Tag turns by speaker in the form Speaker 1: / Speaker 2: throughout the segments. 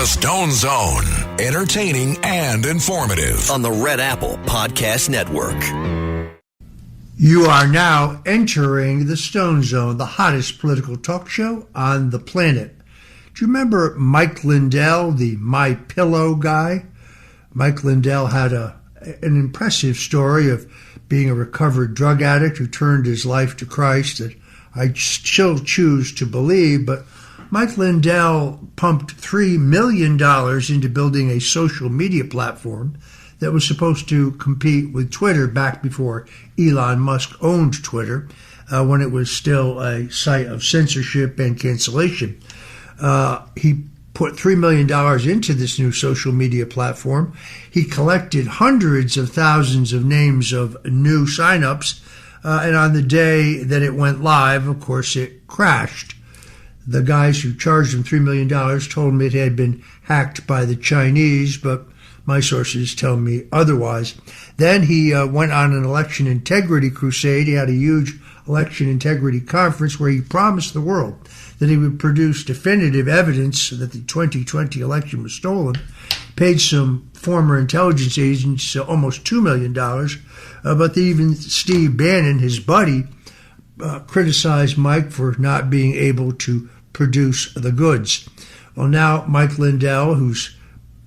Speaker 1: The Stone Zone, entertaining and informative
Speaker 2: on the Red Apple Podcast Network.
Speaker 3: You are now entering the Stone Zone, the hottest political talk show on the planet. Do you remember Mike Lindell, the My Pillow guy? Mike Lindell had an impressive story of being a recovered drug addict who turned his life to Christ that I still choose to believe, but Mike Lindell pumped $3 million into building a social media platform that was supposed to compete with Twitter back before Elon Musk owned Twitter, when it was still a site of censorship and cancellation. He put $3 million into this new social media platform. He collected hundreds of thousands of names of new signups, and on the day that it went live, of course, it crashed. The guys who charged him $3 million told me it had been hacked by the Chinese, but my sources tell me otherwise. Then he went on an election integrity crusade. He had a huge election integrity conference where he promised the world that he would produce definitive evidence that the 2020 election was stolen, paid some former intelligence agents almost $2 million, but even Steve Bannon, his buddy, criticized Mike for not being able to produce the goods. Well, now Mike Lindell, whose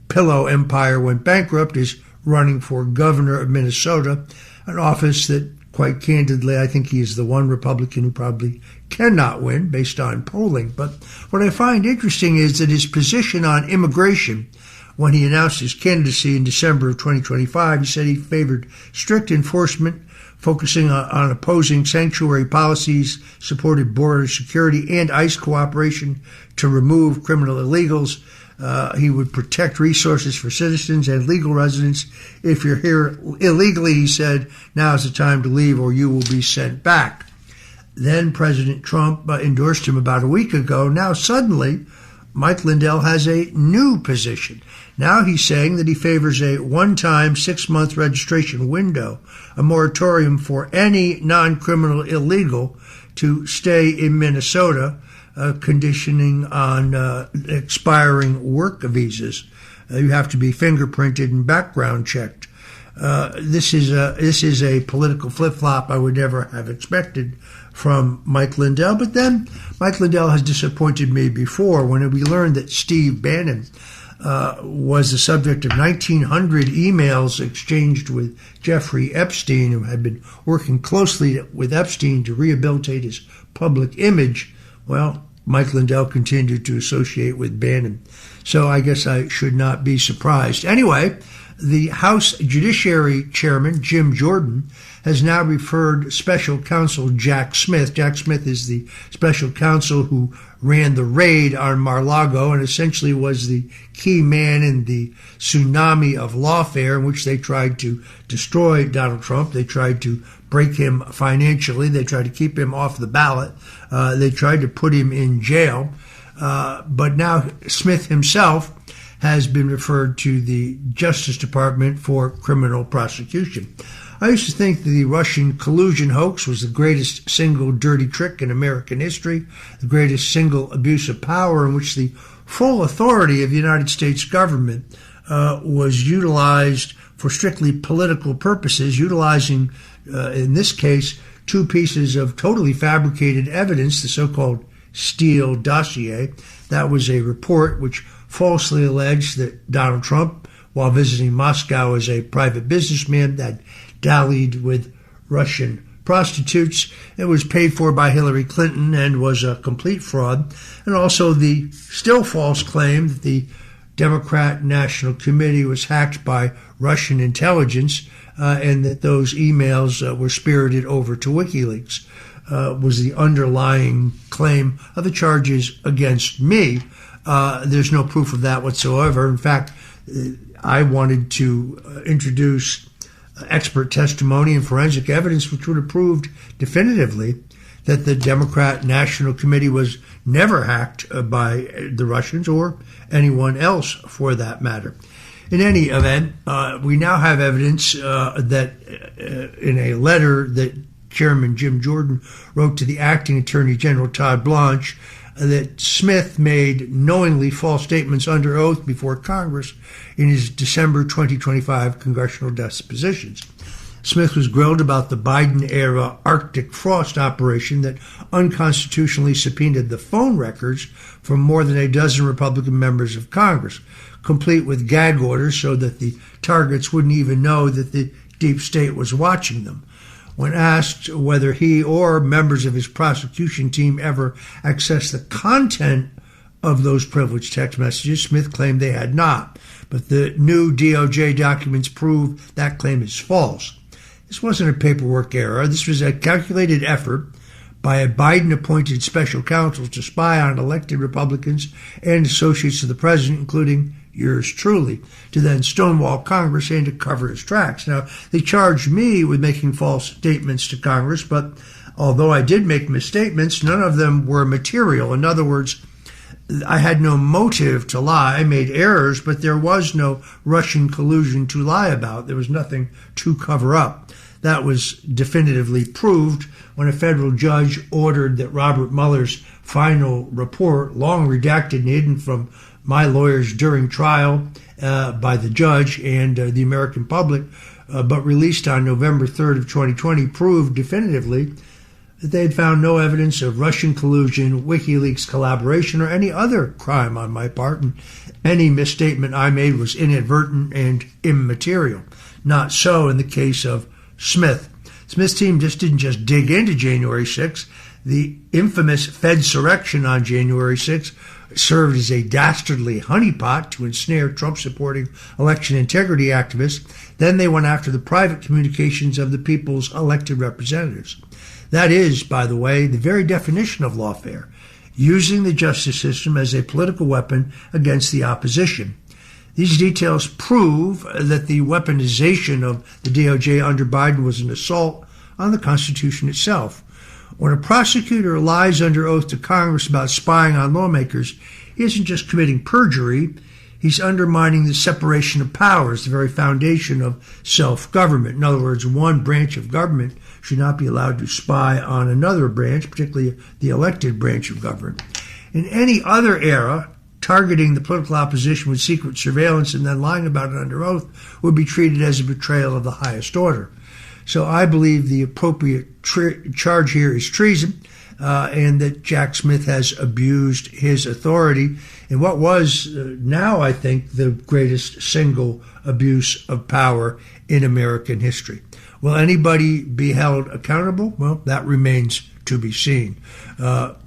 Speaker 3: pillow empire went bankrupt, is running for governor of Minnesota, an office that, quite candidly, I think he is the one Republican who probably cannot win based on polling. But what I find interesting is that his position on immigration, when he announced his candidacy in December of 2025, he said he favored strict enforcement, focusing on opposing sanctuary policies, supported border security and ICE cooperation to remove criminal illegals. He would protect resources for citizens and legal residents. If you're here illegally, he said, now's the time to leave or you will be sent back. Then President Trump endorsed him about a week ago. Now suddenly, Mike Lindell has a new position. Now he's saying that he favors a one-time 6-month registration window, a moratorium for any non-criminal illegal to stay in Minnesota, conditioning on expiring work visas. You have to be fingerprinted and background checked. This is a political flip-flop I would never have expected from Mike Lindell. But then Mike Lindell has disappointed me before when we learned that Steve Bannon was the subject of 1,900 emails exchanged with Jeffrey Epstein, who had been working closely with Epstein to rehabilitate his public image. Well, Mike Lindell continued to associate with Bannon. So I guess I should not be surprised. Anyway, the House Judiciary Chairman, Jim Jordan, has now referred Special Counsel Jack Smith. Jack Smith is the special counsel who ran the raid on Mar-a-Lago and essentially was the key man in the tsunami of lawfare in which they tried to destroy Donald Trump. They tried to break him financially. They tried to keep him off the ballot. They tried to put him in jail. But now Smith himself has been referred to the Justice Department for criminal prosecution. I used to think that the Russian collusion hoax was the greatest single dirty trick in American history, the greatest single abuse of power in which the full authority of the United States government was utilized for strictly political purposes, utilizing, in this case, 2 pieces of totally fabricated evidence, the so-called Steele dossier. That was a report which falsely alleged that Donald Trump, while visiting Moscow as a private businessman, had dallied with Russian prostitutes. It was paid for by Hillary Clinton and was a complete fraud. And also the still false claim that the Democrat National Committee was hacked by Russian intelligence and that those emails were spirited over to WikiLeaks was the underlying claim of the charges against me. There's no proof of that whatsoever. In fact, I wanted to introduce expert testimony and forensic evidence which would have proved definitively that the Democrat National Committee was never hacked by the Russians or anyone else for that matter. In any event, we now have evidence that in a letter that Chairman Jim Jordan wrote to the acting Attorney General Todd Blanche, that Smith made knowingly false statements under oath before Congress in his December 2025 congressional depositions. Smith was grilled about the Biden-era Arctic frost operation that unconstitutionally subpoenaed the phone records from more than a dozen Republican members of Congress, complete with gag orders so that the targets wouldn't even know that the deep state was watching them. When asked whether he or members of his prosecution team ever accessed the content of those privileged text messages, Smith claimed they had not. But the new DOJ documents prove that claim is false. This wasn't a paperwork error. This was a calculated effort by a Biden-appointed special counsel to spy on elected Republicans and associates of the president, including yours truly, to then stonewall Congress and to cover his tracks. Now, they charged me with making false statements to Congress, but although I did make misstatements, none of them were material. In other words, I had no motive to lie. I made errors, but there was no Russian collusion to lie about. There was nothing to cover up. That was definitively proved when a federal judge ordered that Robert Mueller's final report, long redacted and hidden from my lawyers during trial by the judge and the American public, but released on November 3rd of 2020, proved definitively that they had found no evidence of Russian collusion, WikiLeaks collaboration, or any other crime on my part, and any misstatement I made was inadvertent and immaterial. Not so in the case of Smith. Smith's team didn't just dig into January 6th. The infamous Fedsurrection on January 6th served as a dastardly honeypot to ensnare Trump-supporting election integrity activists. Then they went after the private communications of the people's elected representatives. That is, by the way, the very definition of lawfare, using the justice system as a political weapon against the opposition. These details prove that the weaponization of the DOJ under Biden was an assault on the Constitution itself. When a prosecutor lies under oath to Congress about spying on lawmakers, he isn't just committing perjury, he's undermining the separation of powers, the very foundation of self-government. In other words, one branch of government should not be allowed to spy on another branch, particularly the elected branch of government. In any other era, targeting the political opposition with secret surveillance and then lying about it under oath would be treated as a betrayal of the highest order. So I believe the appropriate charge here is treason, and that Jack Smith has abused his authority in what was now, I think, the greatest single abuse of power in American history. Will anybody be held accountable? Well, that remains to be seen.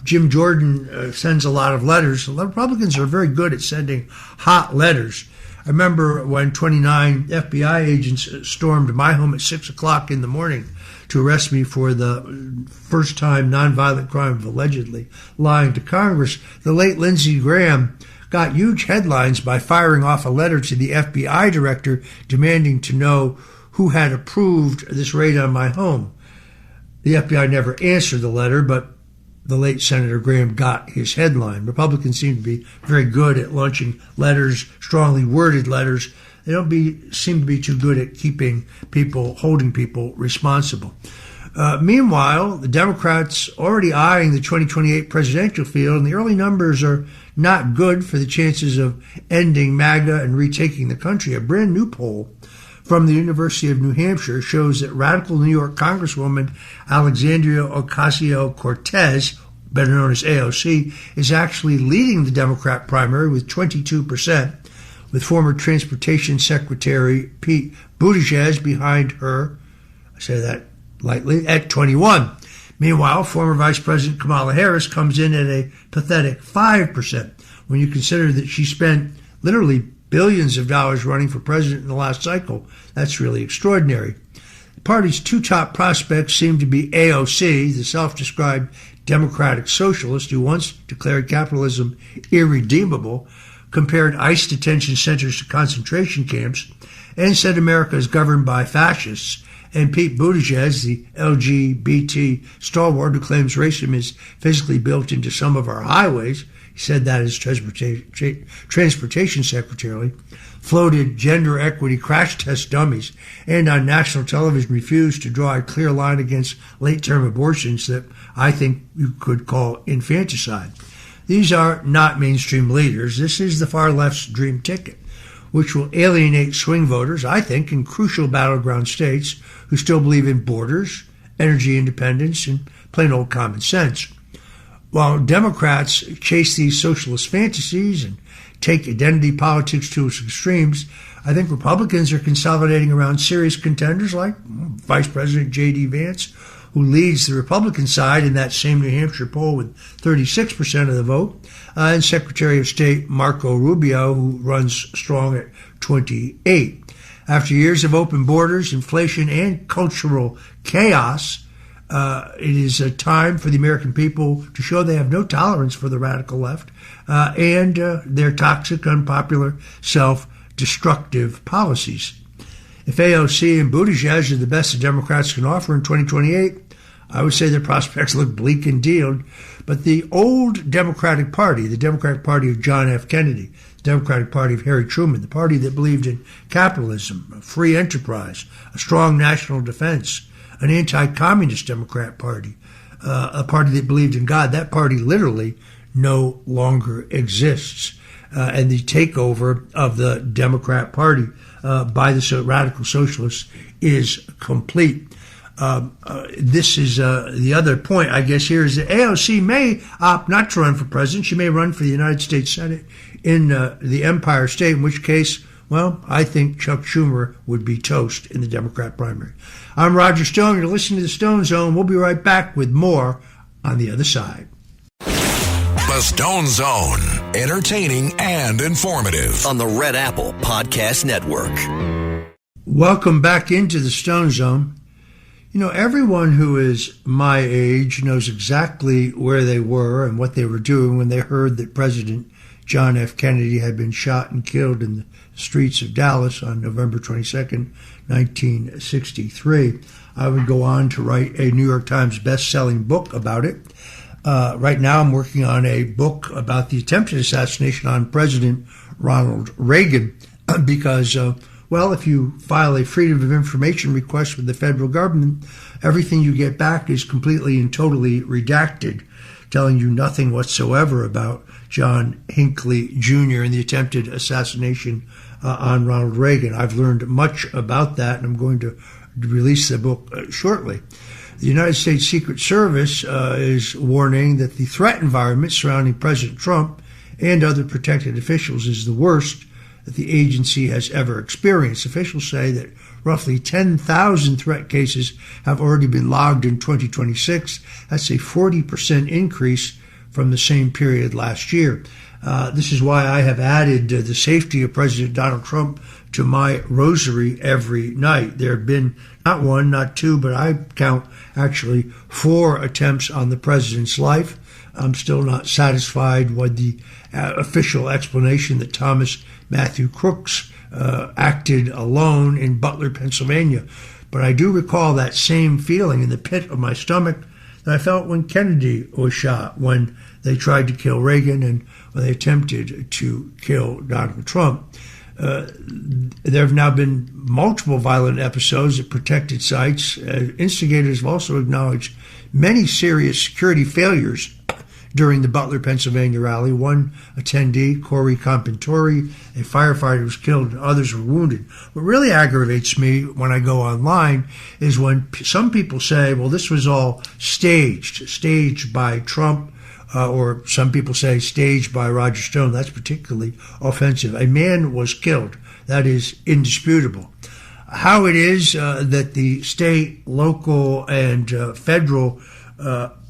Speaker 3: Jim Jordan sends a lot of letters. The Republicans are very good at sending hot letters. I remember when 29 FBI agents stormed my home at 6 o'clock in the morning to arrest me for the first time nonviolent crime of allegedly lying to Congress. The late Lindsey Graham got huge headlines by firing off a letter to the FBI director demanding to know who had approved this raid on my home. The FBI never answered the letter, but the late Senator Graham got his headline. Republicans seem to be very good at launching letters, strongly worded letters. They don't seem to be too good at holding people responsible. Meanwhile, the Democrats already eyeing the 2028 presidential field, and the early numbers are not good for the chances of ending MAGA and retaking the country. A brand new poll from the University of New Hampshire shows that radical New York Congresswoman Alexandria Ocasio-Cortez, better known as AOC, is actually leading the Democrat primary with 22%, with former Transportation Secretary Pete Buttigieg behind her, I say that lightly, at 21%. Meanwhile, former Vice President Kamala Harris comes in at a pathetic 5%, when you consider that she spent literally billions of dollars running for president in the last cycle. That's really extraordinary. The party's two top prospects seem to be AOC, the self-described democratic socialist who once declared capitalism irredeemable, compared ICE detention centers to concentration camps, and said America is governed by fascists, and Pete Buttigieg, the LGBT stalwart who claims racism is physically built into some of our highways, he said that as transportation secretary, floated gender equity crash test dummies, and on national television refused to draw a clear line against late-term abortions that I think you could call infanticide. These are not mainstream leaders. This is the far left's dream ticket, which will alienate swing voters, I think, in crucial battleground states who still believe in borders, energy independence, and plain old common sense. While Democrats chase these socialist fantasies and take identity politics to its extremes, I think Republicans are consolidating around serious contenders like Vice President J.D. Vance, who leads the Republican side in that same New Hampshire poll with 36% of the vote, and Secretary of State Marco Rubio, who runs strong at 28%. After years of open borders, inflation, and cultural chaos, it is a time for the American people to show they have no tolerance for the radical left and their toxic, unpopular, self-destructive policies. If AOC and Buttigieg are the best the Democrats can offer in 2028, I would say their prospects look bleak indeed. But the old Democratic Party, the Democratic Party of John F. Kennedy, the Democratic Party of Harry Truman, the party that believed in capitalism, free enterprise, a strong national defense, an anti-communist Democrat Party, a party that believed in God, that party literally no longer exists. And the takeover of the Democrat Party by the radical socialists is complete. This is the other point, I guess, here is that AOC may opt not to run for president. She may run for the United States Senate in the Empire State, in which case, well, I think Chuck Schumer would be toast in the Democrat primary. I'm Roger Stone. You're listening to the Stone Zone. We'll be right back with more on the other side.
Speaker 1: The Stone Zone, entertaining and informative.
Speaker 2: On the Red Apple Podcast Network.
Speaker 3: Welcome back into the Stone Zone. You know, everyone who is my age knows exactly where they were and what they were doing when they heard that President John F. Kennedy had been shot and killed in the streets of Dallas on November 22nd, 1963. I would go on to write a New York Times best-selling book about it. Right now I'm working on a book about the attempted assassination on President Ronald Reagan because, well, if you file a Freedom of Information request with the federal government, everything you get back is completely and totally redacted, telling you nothing whatsoever about John Hinckley Jr. and the attempted assassination on Ronald Reagan. I've learned much about that, and I'm going to release the book shortly. The United States Secret Service is warning that the threat environment surrounding President Trump and other protected officials is the worst that the agency has ever experienced. Officials say that roughly 10,000 threat cases have already been logged in 2026. That's a 40% increase from the same period last year. This is why I have added the safety of President Donald Trump to my rosary every night. There have been not one, not two, but I count actually 4 attempts on the president's life. I'm still not satisfied with the official explanation that Thomas Matthew Crooks acted alone in Butler, Pennsylvania. But I do recall that same feeling in the pit of my stomach that I felt when Kennedy was shot, when they tried to kill Reagan and when they attempted to kill Donald Trump. There have now been multiple violent episodes at protected sites. Instigators have also acknowledged many serious security failures during the Butler, Pennsylvania rally. One attendee, Corey Compentori, a firefighter, was killed and others were wounded. What really aggravates me when I go online is when some people say, well, this was all staged by Trump, or some people say staged by Roger Stone. That's particularly offensive. A man was killed. That is indisputable. How it is that the state, local, and federal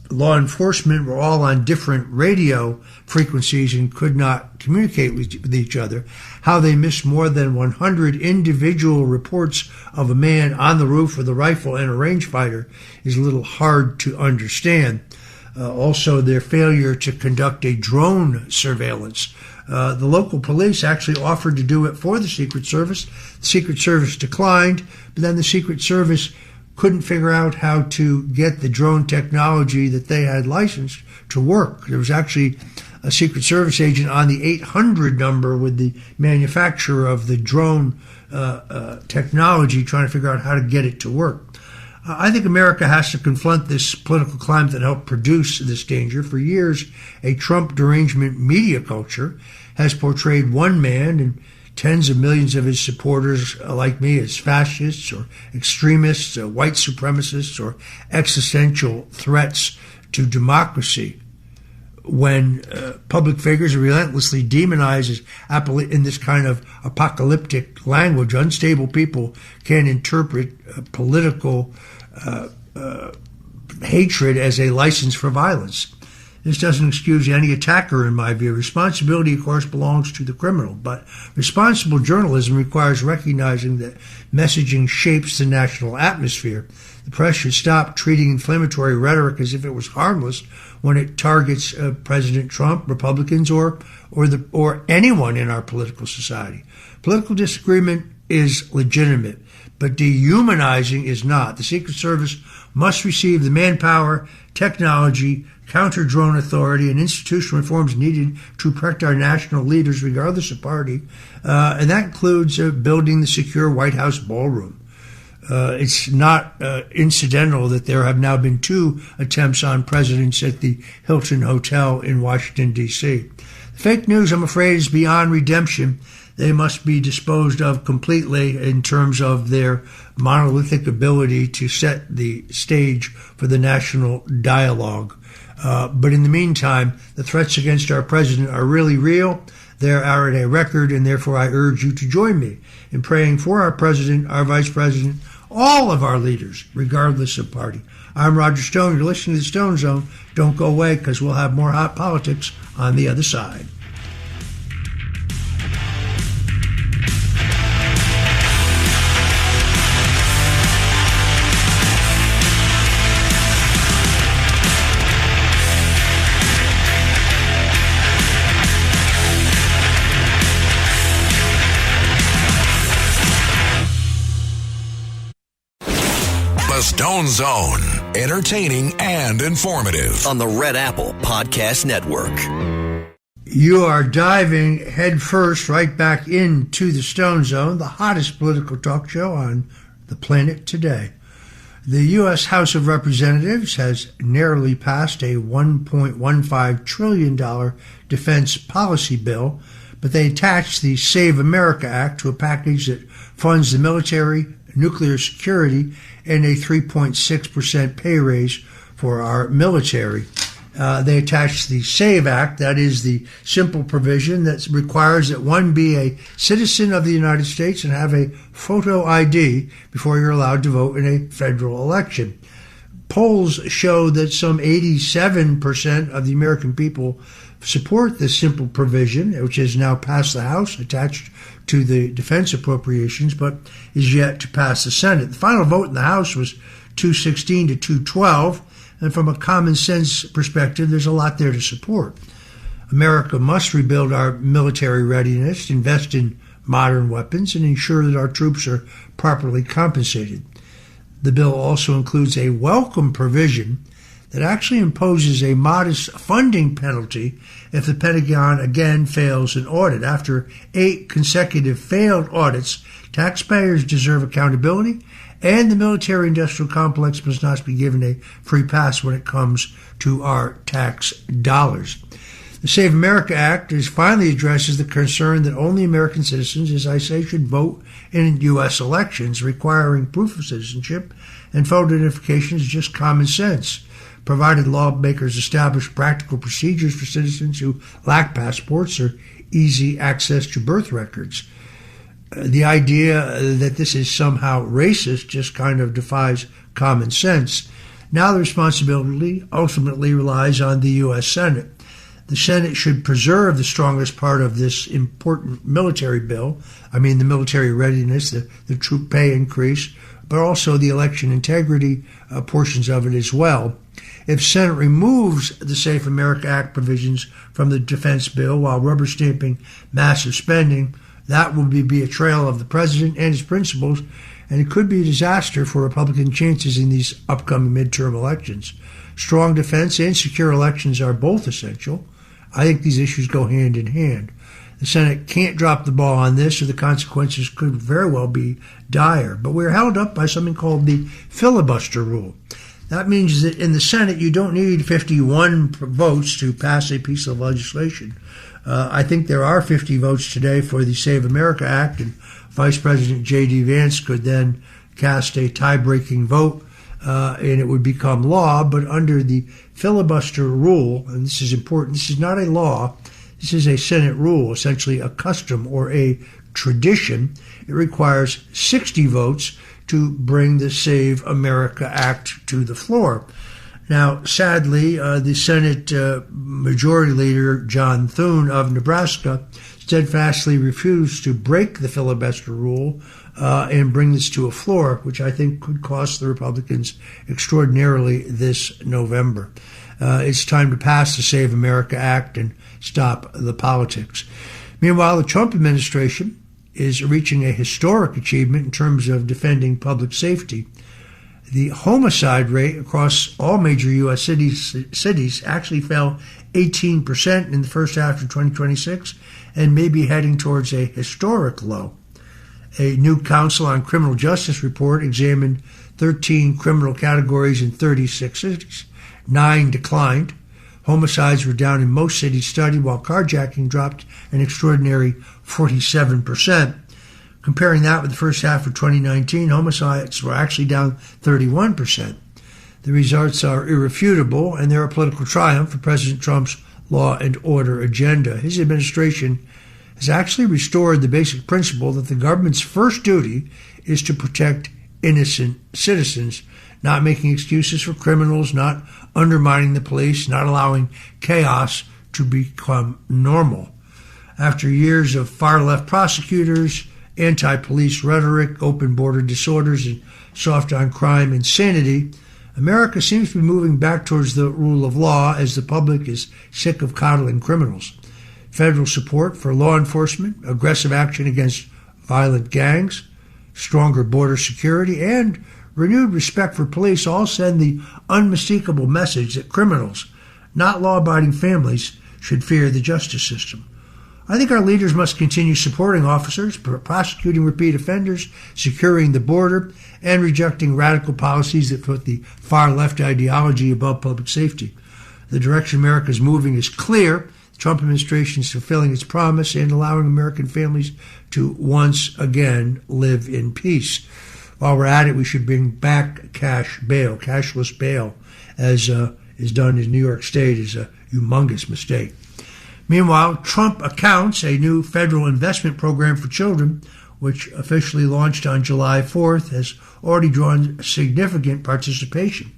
Speaker 3: law enforcement were all on different radio frequencies and could not communicate with each other, how they missed more than 100 individual reports of a man on the roof with a rifle and a rangefinder is a little hard to understand. Also, their failure to conduct a drone surveillance. The local police actually offered to do it for the Secret Service. The Secret Service declined, but then the Secret Service couldn't figure out how to get the drone technology that they had licensed to work. There was actually a Secret Service agent on the 800 number with the manufacturer of the drone technology trying to figure out how to get it to work. I think America has to confront this political climate that helped produce this danger. For years, a Trump derangement media culture has portrayed one man and tens of millions of his supporters like me as fascists or extremists, white supremacists, or existential threats to democracy. When public figures are relentlessly demonized in this kind of apocalyptic language, unstable people can interpret political hatred as a license for violence. This doesn't excuse any attacker, in my view. Responsibility, of course, belongs to the criminal, but responsible journalism requires recognizing that messaging shapes the national atmosphere. The press should stop treating inflammatory rhetoric as if it was harmless when it targets President Trump, Republicans, or anyone in our political society. Political disagreement is legitimate, but dehumanizing is not. The Secret Service must receive the manpower, technology, counter-drone authority, and institutional reforms needed to protect our national leaders, regardless of party, and that includes building the secure White House ballroom. It's not incidental that there have now been 2 attempts on presidents at the Hilton Hotel in Washington, D.C. The fake news, I'm afraid, is beyond redemption. They must be disposed of completely in terms of their monolithic ability to set the stage for the national dialogue. But in the meantime, the threats against our president are really real. They are at a record, and therefore I urge you to join me in praying for our president, our vice president, all of our leaders, regardless of party. I'm Roger Stone. You're listening to the Stone Zone. Don't go away, because we'll have more hot politics on the other side.
Speaker 1: The Stone Zone, entertaining and informative.
Speaker 2: On the Red Apple Podcast Network.
Speaker 3: You are diving headfirst right back into the Stone Zone, the hottest political talk show on the planet today. The U.S. House of Representatives has narrowly passed a $1.15 trillion defense policy bill, but they attached the Save America Act to a package that funds the military, nuclear security, and a 3.6% pay raise for our military. They attached the SAVE Act, that is the simple provision that requires that one be a citizen of the United States and have a photo ID before you're allowed to vote in a federal election. Polls show that some 87% of the American people support this simple provision, which has now passed the House, attached to the defense appropriations, but is yet to pass the Senate. The final vote in the House was 216 to 212, and from a common sense perspective, there's a lot there to support. America must rebuild our military readiness, invest in modern weapons, and ensure that our troops are properly compensated. The bill also includes a welcome provision that actually imposes a modest funding penalty if the Pentagon again fails an audit. After 8 consecutive failed audits, taxpayers deserve accountability, and the military-industrial complex must not be given a free pass when it comes to our tax dollars. The Save America Act finally addresses the concern that only American citizens, as I say, should vote in U.S. elections, requiring proof of citizenship and voter identification is just common sense, provided lawmakers establish practical procedures for citizens who lack passports or easy access to birth records. The idea that this is somehow racist just kind of defies common sense. Now the responsibility ultimately relies on the U.S. Senate. The Senate should preserve the strongest part of this important military bill. I mean, the military readiness, the troop pay increase, but also the election integrity portions of it as well. If Senate removes the Safe America Act provisions from the defense bill while rubber stamping massive spending, that will be a betrayal of the president and his principles, and it could be a disaster for Republican chances in these upcoming midterm elections. Strong defense and secure elections are both essential. I think these issues go hand in hand. The Senate can't drop the ball on this, or the consequences could very well be dire. But we're held up by something called the filibuster rule. That means that in the Senate, you don't need 51 votes to pass a piece of legislation. I think there are 50 votes today for the Save America Act, and Vice President J.D. Vance could then cast a tie-breaking vote, and it would become law. But under the filibuster rule, and this is important, this is not a law, this is a Senate rule, essentially a custom or a tradition. It requires 60 votes to bring the Save America Act to the floor. Now, sadly, the Senate Majority Leader John Thune of Nebraska steadfastly refused to break the filibuster rule and bring this to a floor, which I think could cost the Republicans extraordinarily this November. It's time to pass the Save America Act and stop the politics. Meanwhile, the Trump administration is reaching a historic achievement in terms of defending public safety. The homicide rate across all major U.S. cities actually fell 18% in the first half of 2026 and may be heading towards a historic low. A new Council on Criminal Justice report examined 13 criminal categories in 36 cities. 9 declined. Homicides were down in most cities studied, while carjacking dropped an extraordinary 47%. Comparing that with the first half of 2019, homicides were actually down 31%. The results are irrefutable, and they're a political triumph for President Trump's law and order agenda. His administration has actually restored the basic principle that the government's first duty is to protect innocent citizens, not making excuses for criminals, not undermining the police, not allowing chaos to become normal. After years of far-left prosecutors, anti-police rhetoric, open border disorders, and soft-on-crime insanity, America seems to be moving back towards the rule of law as the public is sick of coddling criminals. Federal support for law enforcement, aggressive action against violent gangs, stronger border security, and renewed respect for police all send the unmistakable message that criminals, not law-abiding families, should fear the justice system. I think our leaders must continue supporting officers, prosecuting repeat offenders, securing the border, and rejecting radical policies that put the far-left ideology above public safety. The direction America is moving is clear. The Trump administration is fulfilling its promise and allowing American families to once again live in peace. While we're at it, we should bring back cash bail. Cashless bail, as is done in New York State, is a humongous mistake. Meanwhile, Trump Accounts, a new federal investment program for children, which officially launched on July 4th, has already drawn significant participation.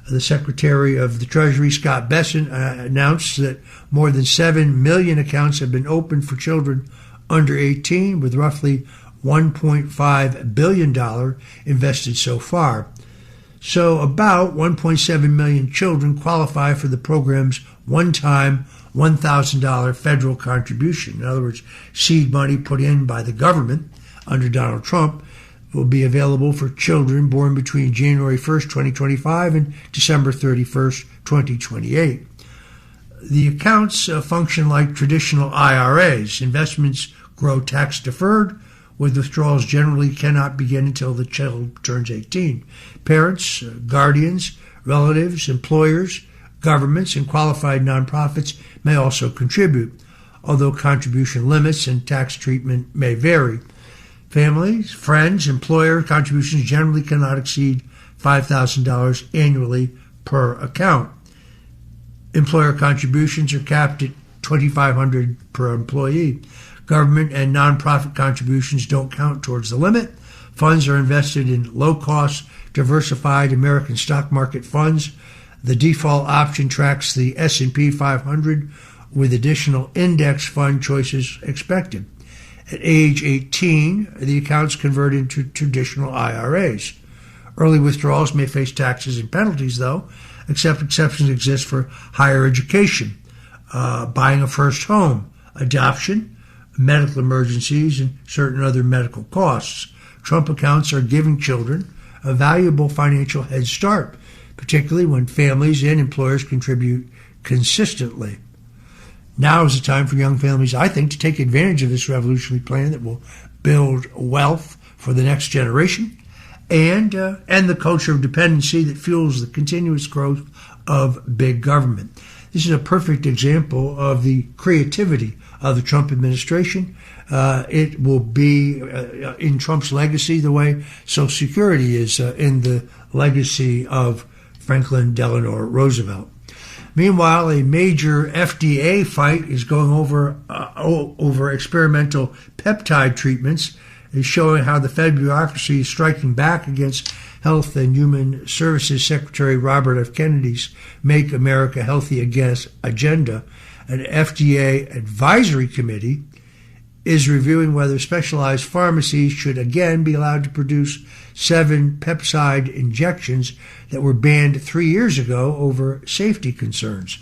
Speaker 3: The Secretary of the Treasury, Scott Bessent, announced that more than 7 million accounts have been opened for children under 18, with roughly $1.5 billion invested so far. So about 1.7 million children qualify for the program's one-time $1,000 federal contribution. In other words, seed money put in by the government under Donald Trump will be available for children born between January 1st, 2025 and December 31st, 2028. The accounts function like traditional IRAs. Investments grow tax-deferred, with withdrawals generally cannot begin until the child turns 18. Parents, guardians, relatives, employers, governments, and qualified nonprofits may also contribute, although contribution limits and tax treatment may vary. Families, friends, employer contributions generally cannot exceed $5,000 annually per account. Employer contributions are capped at $2,500 per employee. Government and nonprofit contributions don't count towards the limit. Funds are invested in low-cost, diversified American stock market funds. The default option tracks the S&P 500 with additional index fund choices expected. At age 18, the accounts convert into traditional IRAs. Early withdrawals may face taxes and penalties, though, except exceptions exist for higher education, buying a first home, adoption, medical emergencies, and certain other medical costs. Trump accounts are giving children a valuable financial head start, particularly when families and employers contribute consistently. Now is the time for young families, I think, to take advantage of this revolutionary plan that will build wealth for the next generation and end the culture of dependency that fuels the continuous growth of big government. This is a perfect example of the creativity of the Trump administration. It will be in Trump's legacy the way Social Security is in the legacy of Franklin Delano Roosevelt. Meanwhile, a major FDA fight is going over experimental peptide treatments, is showing how the Fed bureaucracy is striking back against Health and Human Services Secretary Robert F. Kennedy's Make America Healthy Again agenda. An FDA advisory committee is reviewing whether specialized pharmacies should again be allowed to produce 7 peptide injections that were banned 3 years ago over safety concerns.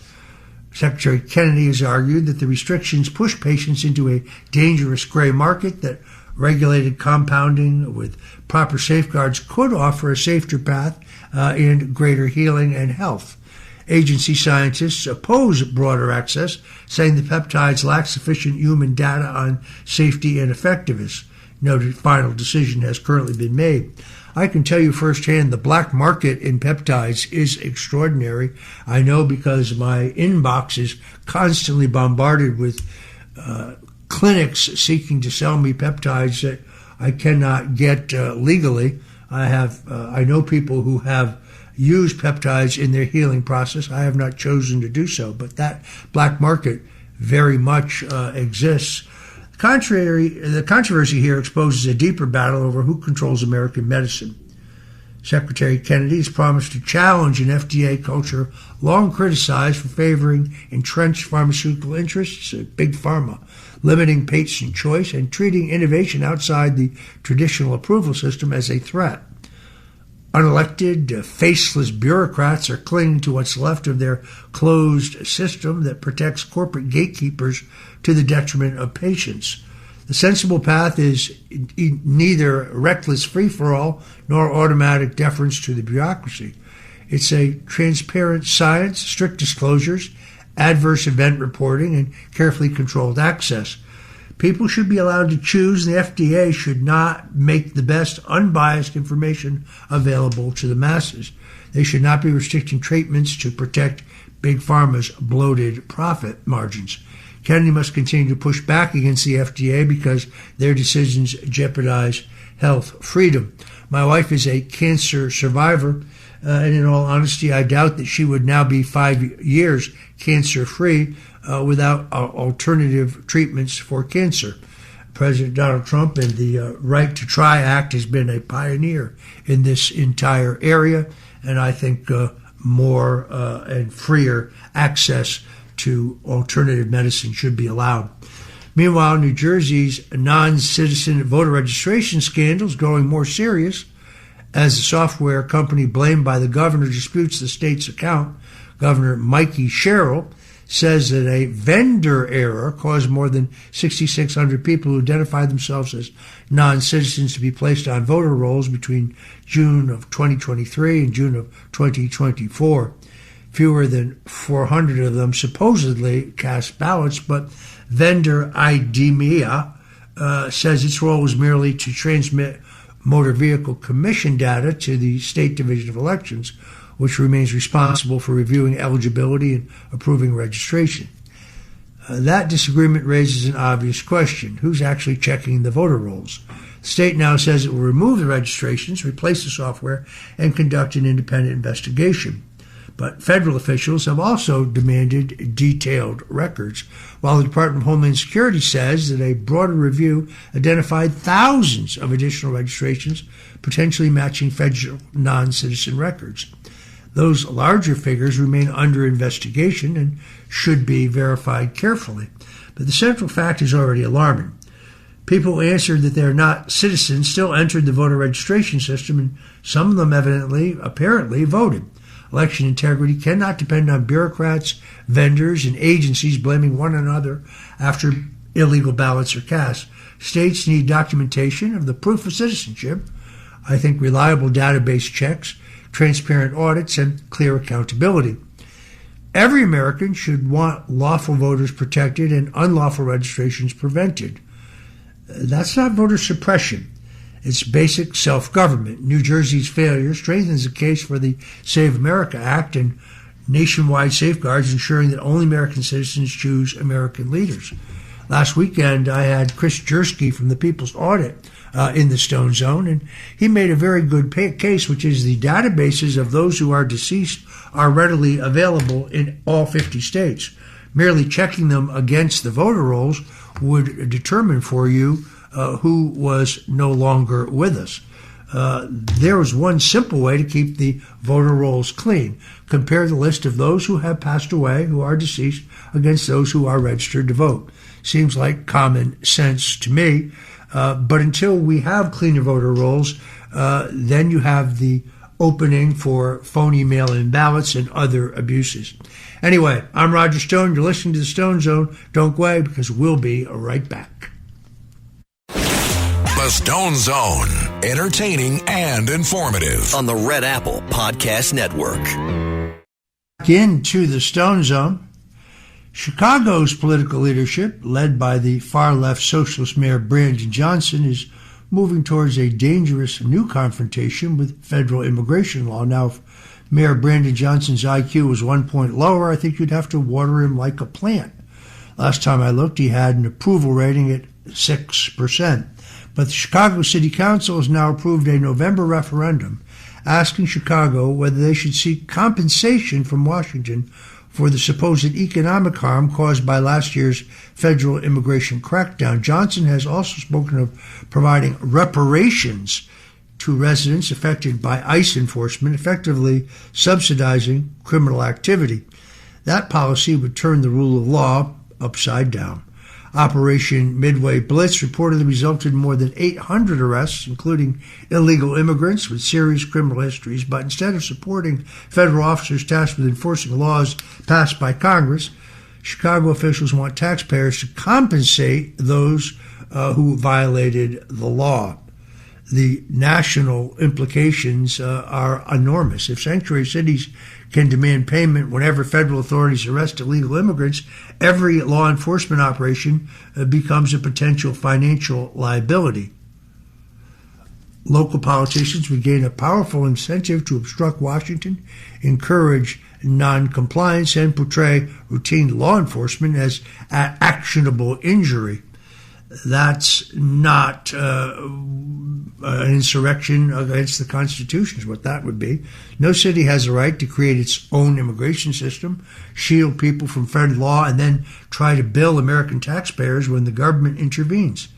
Speaker 3: Secretary Kennedy has argued that the restrictions push patients into a dangerous gray market, that regulated compounding with proper safeguards could offer a safer path and greater healing and health. Agency scientists oppose broader access, saying the peptides lack sufficient human data on safety and effectiveness. No final decision has currently been made. I can tell you firsthand the black market in peptides is extraordinary. I know because my inbox is constantly bombarded with clinics seeking to sell me peptides that I cannot get legally. I know people who have used peptides in their healing process. I have not chosen to do so, but that black market very much exists. The controversy here exposes a deeper battle over who controls American medicine. Secretary Kennedy has promised to challenge an FDA culture long criticized for favoring entrenched pharmaceutical interests, big pharma, limiting patient choice, and treating innovation outside the traditional approval system as a threat. Unelected, faceless bureaucrats are clinging to what's left of their closed system that protects corporate gatekeepers to the detriment of patients. The sensible path is neither reckless free-for-all nor automatic deference to the bureaucracy. It's a transparent science, strict disclosures, adverse event reporting, and carefully controlled access. People should be allowed to choose, and the FDA should not make the best unbiased information available to the masses. They should not be restricting treatments to protect Big Pharma's bloated profit margins. Kennedy must continue to push back against the FDA because their decisions jeopardize health freedom. My wife is a cancer survivor, and in all honesty, I doubt that she would now be 5 years cancer-free without alternative treatments for cancer. President Donald Trump and the Right to Try Act has been a pioneer in this entire area, and I think more and freer access to alternative medicine should be allowed. Meanwhile, New Jersey's non-citizen voter registration scandal is growing more serious as the software company blamed by the governor disputes the state's account. Governor Mikey Sherrill says that a vendor error caused more than 6,600 people who identified themselves as non-citizens to be placed on voter rolls between June of 2023 and June of 2024. Fewer than 400 of them supposedly cast ballots, but vendor IDEMIA says its role was merely to transmit motor vehicle commission data to the State Division of Elections, which remains responsible for reviewing eligibility and approving registration. That disagreement raises an obvious question. Who's actually checking the voter rolls? The state now says it will remove the registrations, replace the software, and conduct an independent investigation. But federal officials have also demanded detailed records, while the Department of Homeland Security says that a broader review identified thousands of additional registrations, potentially matching federal non-citizen records. Those larger figures remain under investigation and should be verified carefully. But the central fact is already alarming. People who answered that they are not citizens still entered the voter registration system, and some of them apparently voted. Election integrity cannot depend on bureaucrats, vendors, and agencies blaming one another after illegal ballots are cast. States need documentation of the proof of citizenship. I think reliable database checks, transparent audits, and clear accountability. Every American should want lawful voters protected and unlawful registrations prevented. That's not voter suppression. It's basic self-government. New Jersey's failure strengthens the case for the Save America Act and nationwide safeguards ensuring that only American citizens choose American leaders. Last weekend, I had Chris Jersky from the People's Audit in the Stone Zone, and he made a very good case, which is the databases of those who are deceased are readily available in all 50 states. Merely checking them against the voter rolls would determine for you who was no longer with us. There is one simple way to keep the voter rolls clean. Compare the list of those who have passed away, who are deceased, against those who are registered to vote. Seems like common sense to me. But until we have cleaner voter rolls, then you have the opening for phony mail-in ballots and other abuses. Anyway, I'm Roger Stone. You're listening to the Stone Zone. Don't go away, because we'll be right back.
Speaker 1: The Stone Zone, entertaining and informative.
Speaker 2: On the Red Apple Podcast Network.
Speaker 3: Into the Stone Zone. Chicago's political leadership, led by the far-left socialist mayor Brandon Johnson, is moving towards a dangerous new confrontation with federal immigration law. Now, if Mayor Brandon Johnson's IQ was 1 point lower, I think you'd have to water him like a plant. Last time I looked, he had an approval rating at 6%. But the Chicago City Council has now approved a November referendum asking Chicago whether they should seek compensation from Washington for the supposed economic harm caused by last year's federal immigration crackdown. Johnson has also spoken of providing reparations to residents affected by ICE enforcement, effectively subsidizing criminal activity. That policy would turn the rule of law upside down. Operation Midway Blitz reportedly resulted in more than 800 arrests, including illegal immigrants with serious criminal histories. But instead of supporting federal officers tasked with enforcing laws passed by Congress, Chicago officials want taxpayers to compensate those who violated the law. The national implications are enormous. If sanctuary cities can demand payment whenever federal authorities arrest illegal immigrants, every law enforcement operation becomes a potential financial liability. Local politicians would gain a powerful incentive to obstruct Washington, encourage non-compliance, and portray routine law enforcement as actionable injury. That's not an insurrection against the Constitution is what that would be. No city has a right to create its own immigration system, shield people from federal law, and then try to bill American taxpayers when the government intervenes.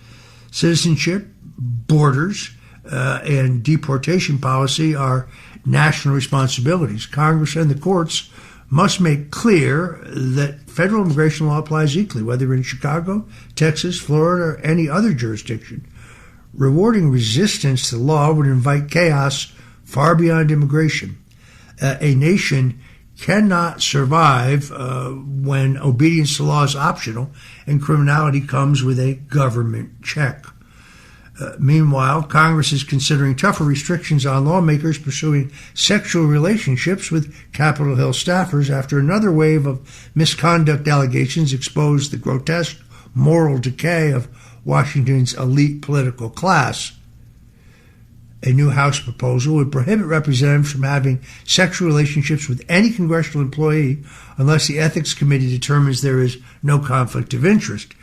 Speaker 3: Citizenship, borders, and deportation policy are national responsibilities. Congress and the courts must make clear that federal immigration law applies equally, whether in Chicago, Texas, Florida, or any other jurisdiction. Rewarding resistance to the law would invite chaos far beyond immigration. A nation cannot survive when obedience to law is optional and criminality comes with a government check. Meanwhile, Congress is considering tougher restrictions on lawmakers pursuing sexual relationships with Capitol Hill staffers after another wave of misconduct allegations exposed the grotesque moral decay of Washington's elite political class. A new House proposal would prohibit representatives from having sexual relationships with any congressional employee unless the Ethics Committee determines there is no conflict of interest.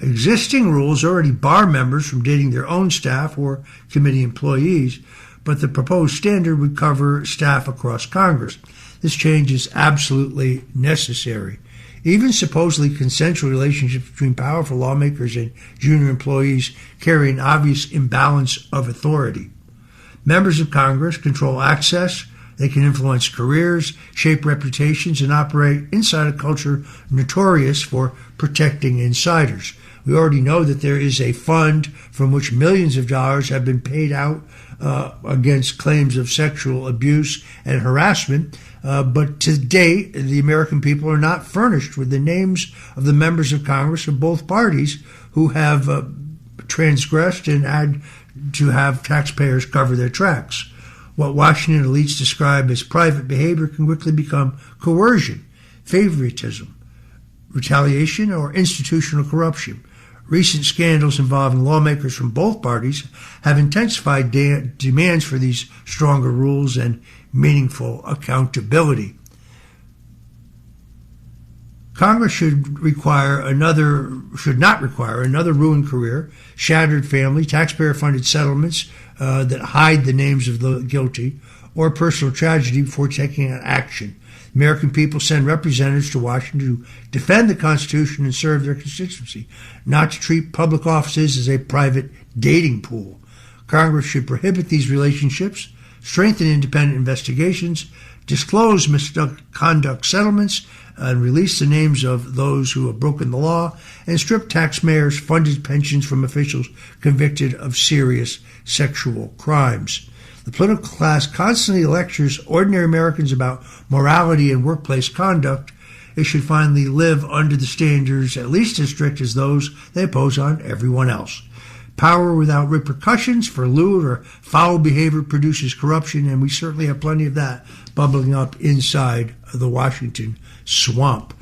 Speaker 3: Existing rules already bar members from dating their own staff or committee employees, but the proposed standard would cover staff across Congress. This change is absolutely necessary. Even supposedly consensual relationships between powerful lawmakers and junior employees carry an obvious imbalance of authority. Members of Congress control access, they can influence careers, shape reputations, and operate inside a culture notorious for protecting insiders. We already know that there is a fund from which millions of dollars have been paid out against claims of sexual abuse and harassment. But to date, the American people are not furnished with the names of the members of Congress of both parties who have transgressed and had to have taxpayers cover their tracks. What Washington elites describe as private behavior can quickly become coercion. favoritism, retaliation, or institutional corruption. Recent scandals involving lawmakers from both parties have intensified demands for these stronger rules and meaningful accountability. Congress should not require another ruined career, shattered family, taxpayer-funded settlements that hide the names of the guilty, or personal tragedy before taking action. American people send representatives to Washington to defend the Constitution and serve their constituency, not to treat public offices as a private dating pool. Congress should prohibit these relationships, strengthen independent investigations, disclose misconduct settlements, and release the names of those who have broken the law, and strip taxpayers' funded pensions from officials convicted of serious sexual crimes. The political class constantly lectures ordinary Americans about morality and workplace conduct. It should finally live under the standards at least as strict as those they impose on everyone else. Power without repercussions for lewd or foul behavior produces corruption, and we certainly have plenty of that bubbling up inside the Washington swamp.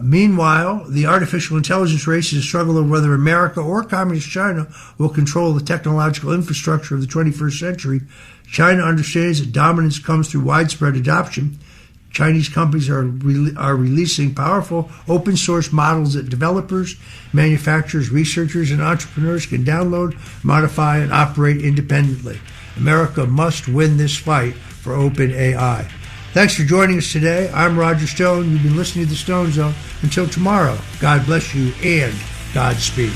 Speaker 3: Meanwhile, the artificial intelligence race is a struggle over whether America or Communist China will control the technological infrastructure of the 21st century. China understands that dominance comes through widespread adoption. Chinese companies are releasing powerful open source models that developers, manufacturers, researchers, and entrepreneurs can download, modify, and operate independently. America must win this fight for open AI. Thanks for joining us today. I'm Roger Stone. You've been listening to The Stone Zone. Until tomorrow, God bless you and Godspeed.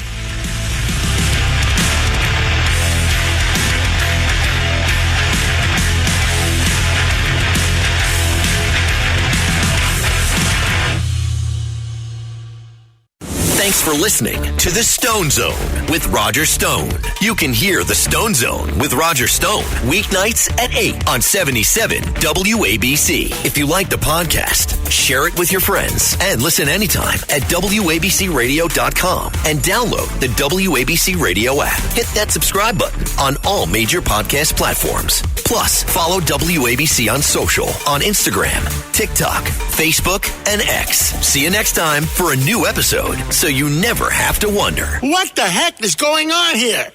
Speaker 2: Thanks for listening to The Stone Zone with Roger Stone. You can hear The Stone Zone with Roger Stone weeknights at 8 on 77 WABC. If you like the podcast, share it with your friends and listen anytime at WABCRadio.com and download the WABC Radio app. Hit that subscribe button on all major podcast platforms. Plus, follow WABC on social on Instagram, TikTok, Facebook, and X. See you next time for a new episode so you never have to wonder.
Speaker 4: What the heck is going on here?